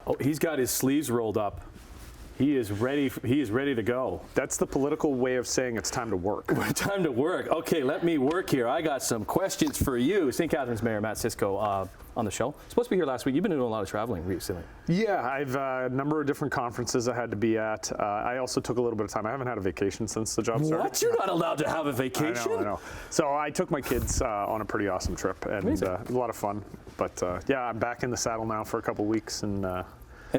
Oh, he's got his sleeves rolled up. He is ready. He is ready to go. That's the political way of saying it's time to work. Time to work. Okay, let me work here. I got some questions for you. St. Catharines Mayor Mat Siscoe on the show. Supposed to be here last week. You've been doing a lot of traveling recently. Yeah, I've a number of different conferences I had to be at. I also took a little bit of time. I haven't had a vacation since the job started. What? You're not allowed to have a vacation? I know. So I took my kids on a pretty awesome trip, and it was a lot of fun. But yeah, I'm back in the saddle now for a couple weeks, and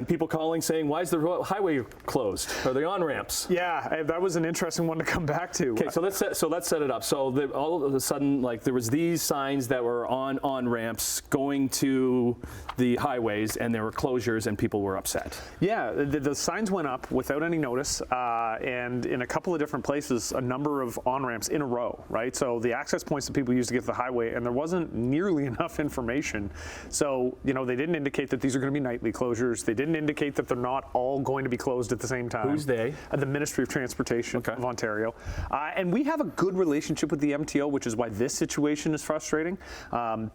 people calling saying, why is the highway closed? Are they on-ramps? Yeah, that was an interesting one to come back to. Okay, so let's set it up. So all of a sudden, like, there was these signs that were on ramps going to the highways, and there were closures, and people were upset. Yeah, the signs went up without any notice, and in a couple of different places, a number of on-ramps in a row, right? So the access points that people use to get to the highway, and there wasn't nearly enough information. So, you know, they didn't indicate that these are going to be nightly closures. They didn't indicate that they're not all going to be closed at the same time. Who's they? The Ministry of Transportation of Ontario. And we have a good relationship with the MTO, which is why this situation is frustrating,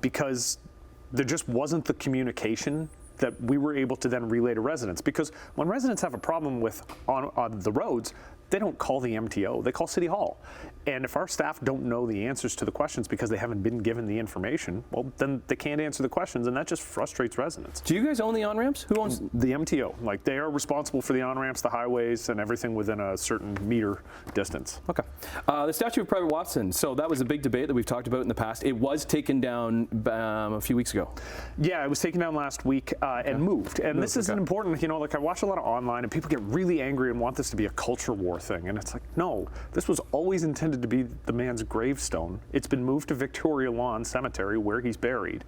because there just wasn't the communication that we were able to then relay to residents. Because when residents have a problem with on the roads, they don't call the MTO, they call City Hall. And if our staff don't know the answers to the questions because they haven't been given the information, well, then they can't answer the questions, and that just frustrates residents. Do you guys own the on-ramps? Who owns? The MTO. Like, they are responsible for the on-ramps, the highways, and everything within a certain meter distance. Okay. The Statue of Private Watson. So that was a big debate that we've talked about in the past. It was taken down a few weeks ago. Yeah, it was taken down last week and moved. And this is an important, you know, like, I watch a lot of online, and people get really angry and want this to be a culture war thing. And it's like, no, this was always intended to be the man's gravestone. It's been moved to Victoria Lawn Cemetery, where he's buried.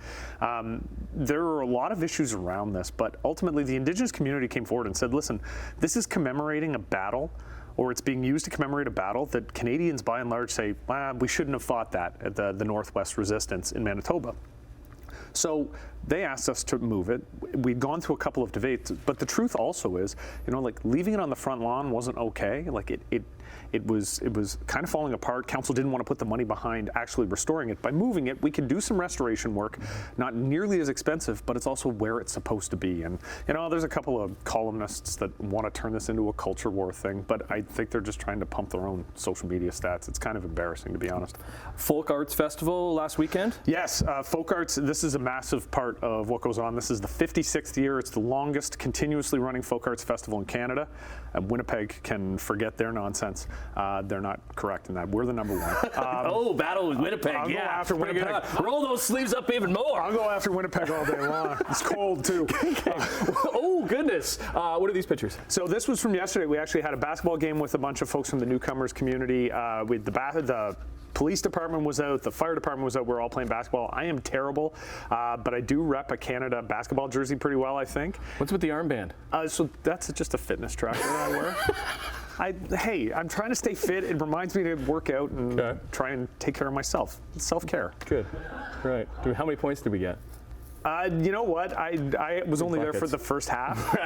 There are a lot of issues around this, but ultimately the Indigenous community came forward and said, listen, this is commemorating a battle, or it's being used to commemorate a battle that Canadians by and large say, we shouldn't have fought that at the Northwest Resistance in Manitoba. So they asked us to move it. We'd gone through a couple of debates, but the truth also is, you know, like, leaving it on the front lawn wasn't okay. Like, it was kind of falling apart. Council didn't want to put the money behind actually restoring it. By moving it, we could do some restoration work, not nearly as expensive, but it's also where it's supposed to be. And, you know, there's a couple of columnists that want to turn this into a culture war thing, but I think they're just trying to pump their own social media stats. It's kind of embarrassing, to be honest. Folk Arts Festival last weekend? Yes, Folk Arts, this is a massive part of what goes on. This is the 56th year. It's the longest continuously running folk arts festival in Canada. Winnipeg can forget their nonsense. They're not correct in that. We're the number one. Oh, battle with Winnipeg. I'll go after Winnipeg. Roll those sleeves up even more. I'll go after Winnipeg all day long. It's cold, too. Oh, goodness. What are these pictures? So this was from yesterday. We actually had a basketball game with a bunch of folks from the newcomers community. With the police department was out, the fire department was out. We're all playing basketball. I am terrible, but I do rep a Canada basketball jersey pretty well, I think. What's with the armband? So that's just a fitness tracker that I wear. Hey, I'm trying to stay fit. It reminds me to work out and try and take care of myself. It's self-care. Good. Right. How many points did we get? You know what? I was only there for the first half.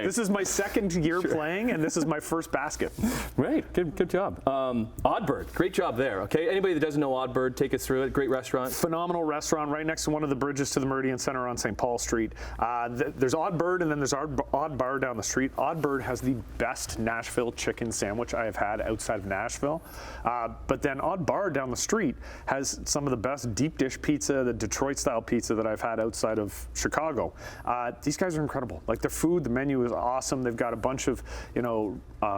This is my second year playing, and this is my first basket. Right. Good job. Oddbird. Great job there. Okay. Anybody that doesn't know Oddbird, take us through it. Great restaurant. Phenomenal restaurant right next to one of the bridges to the Meridian Center on St. Paul Street. There's Oddbird, and then there's Odd Bar down the street. Oddbird has the best Nashville chicken sandwich I have had outside of Nashville. But then Odd Bar down the street has some of the best deep dish pizza, the Detroit-style pizza that I've had outside of Chicago. These guys are incredible. Like, their food, the menu is awesome. They've got a bunch of, you know,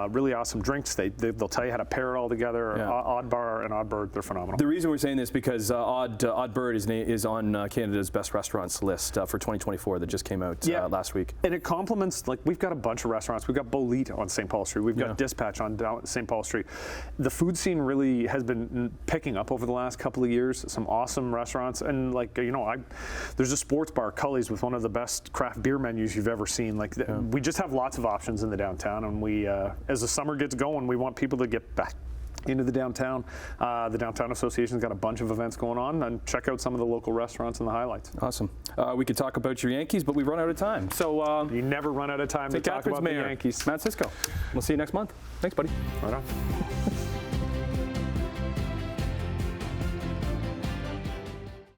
really awesome drinks. They'll tell you how to pair it all together. Yeah. Odd Bar and Oddbird, they're phenomenal. The reason we're saying this because Oddbird is on Canada's best restaurants list for 2024 that just came out last week. And it complements, like, we've got a bunch of restaurants. We've got Bolite on St. Paul Street. We've got Dispatch on St. Paul Street. The food scene really has been picking up over the last couple of years. Some awesome restaurants. And, like, you know, there's a sports bar, Cully's, with one of the best craft beer menus you've ever seen. Like, we just have lots of options in the downtown, and we, as the summer gets going, we want people to get back into the downtown. The Downtown Association's got a bunch of events going on, and check out some of the local restaurants and the highlights. Awesome. We could talk about your Yankees, but we've run out of time. So you never run out of time to talk about the Yankees. Mat Siscoe. We'll see you next month. Thanks, buddy. Right on.